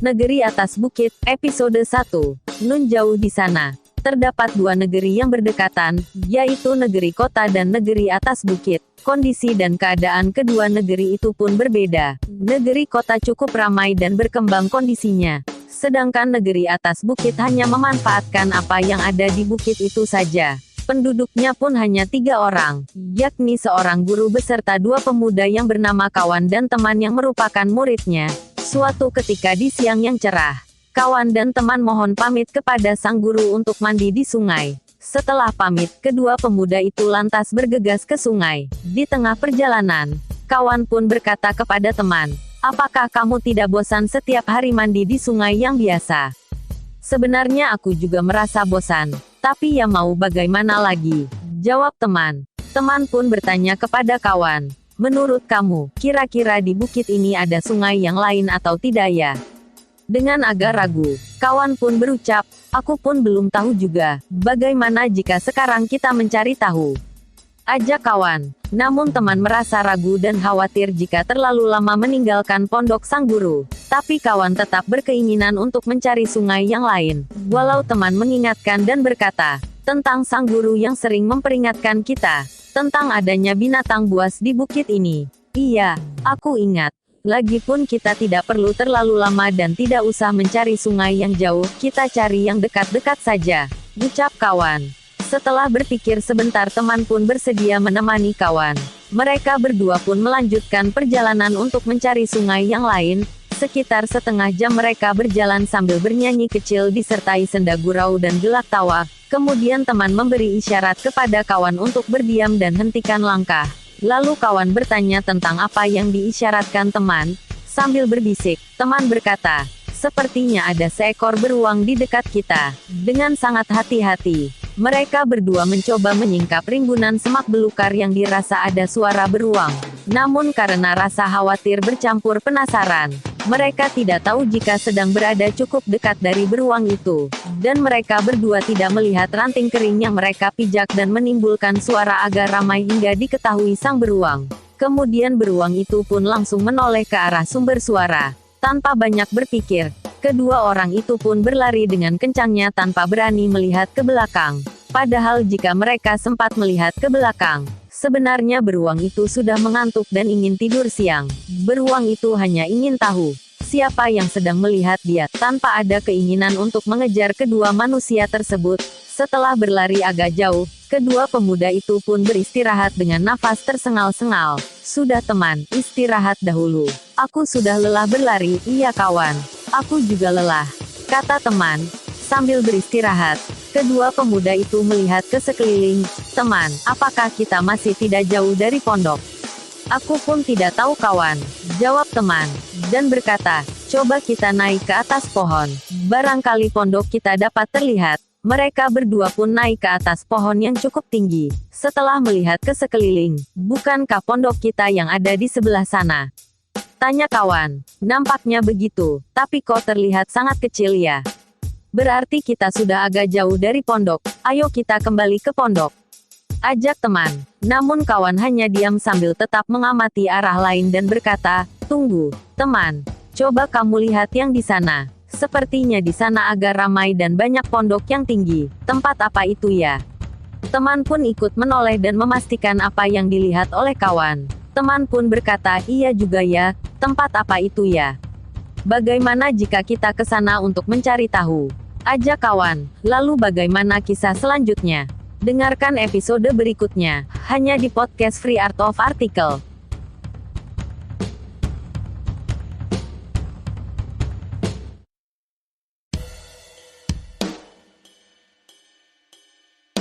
Negeri Atas Bukit, Episode 1. Nun jauh di sana. Terdapat dua negeri yang berdekatan, yaitu negeri kota dan negeri atas bukit. Kondisi dan keadaan kedua negeri itu pun berbeda. Negeri kota cukup ramai dan berkembang kondisinya. Sedangkan negeri atas bukit hanya memanfaatkan apa yang ada di bukit itu saja. Penduduknya pun hanya 3 orang, yakni seorang guru beserta 2 pemuda yang bernama Kawan dan teman yang merupakan muridnya. Suatu ketika di siang yang cerah, Kawan dan teman mohon pamit kepada sang guru untuk mandi di sungai. Setelah pamit, kedua pemuda itu lantas bergegas ke sungai. Di tengah perjalanan, Kawan pun berkata kepada teman, "Apakah kamu tidak bosan setiap hari mandi di sungai yang biasa?" "Sebenarnya aku juga merasa bosan, tapi ya mau bagaimana lagi?" jawab teman. Teman pun bertanya kepada Kawan, "Menurut kamu, kira-kira di bukit ini ada sungai yang lain atau tidak ya?" Dengan agak ragu, Kawan pun berucap, "Aku pun belum tahu juga. Bagaimana jika sekarang kita mencari tahu?" ajak Kawan. Namun teman merasa ragu dan khawatir jika terlalu lama meninggalkan pondok sang guru. Tapi Kawan tetap berkeinginan untuk mencari sungai yang lain. Walau teman mengingatkan dan berkata, tentang sang guru yang sering memperingatkan kita, tentang adanya binatang buas di bukit ini. "Iya, aku ingat. Lagipun kita tidak perlu terlalu lama dan tidak usah mencari sungai yang jauh, kita cari yang dekat-dekat saja," ucap Kawan. Setelah berpikir sebentar teman pun bersedia menemani Kawan. Mereka berdua pun melanjutkan perjalanan untuk mencari sungai yang lain. Sekitar setengah jam mereka berjalan sambil bernyanyi kecil disertai senda gurau dan gelak tawa. Kemudian teman memberi isyarat kepada Kawan untuk berdiam dan hentikan langkah. Lalu Kawan bertanya tentang apa yang diisyaratkan teman. Sambil berbisik, teman berkata, "Sepertinya ada seekor beruang di dekat kita." Dengan sangat hati-hati, mereka berdua mencoba menyingkap rimbunan semak belukar yang dirasa ada suara beruang. Namun karena rasa khawatir bercampur penasaran, mereka tidak tahu jika sedang berada cukup dekat dari beruang itu. Dan mereka berdua tidak melihat ranting kering yang mereka pijak dan menimbulkan suara agak ramai hingga diketahui sang beruang. Kemudian beruang itu pun langsung menoleh ke arah sumber suara. Tanpa banyak berpikir, kedua orang itu pun berlari dengan kencangnya tanpa berani melihat ke belakang. Padahal jika mereka sempat melihat ke belakang, sebenarnya beruang itu sudah mengantuk dan ingin tidur siang. Beruang itu hanya ingin tahu siapa yang sedang melihat dia, tanpa ada keinginan untuk mengejar kedua manusia tersebut. Setelah berlari agak jauh, kedua pemuda itu pun beristirahat dengan nafas tersengal-sengal. "Sudah teman, istirahat dahulu. Aku sudah lelah berlari." "Iya Kawan, aku juga lelah," kata teman, sambil beristirahat. Kedua pemuda itu melihat ke sekeliling. "Teman, apakah kita masih tidak jauh dari pondok?" "Aku pun tidak tahu Kawan," jawab teman, dan berkata, "Coba kita naik ke atas pohon. Barangkali pondok kita dapat terlihat." Mereka berdua pun naik ke atas pohon yang cukup tinggi. Setelah melihat ke sekeliling, "Bukankah pondok kita yang ada di sebelah sana?" tanya Kawan. "Nampaknya begitu, tapi kok terlihat sangat kecil ya? Berarti kita sudah agak jauh dari pondok. Ayo kita kembali ke pondok," ajak teman. Namun Kawan hanya diam sambil tetap mengamati arah lain dan berkata, "Tunggu, teman. Coba kamu lihat yang di sana. Sepertinya di sana agak ramai dan banyak pondok yang tinggi. Tempat apa itu ya?" Teman pun ikut menoleh dan memastikan apa yang dilihat oleh Kawan. Teman pun berkata, "Iya juga ya, tempat apa itu ya? Bagaimana jika kita ke sana untuk mencari tahu?" ajak Kawan. Lalu bagaimana kisah selanjutnya? Dengarkan episode berikutnya, hanya di podcast Free Art of Article.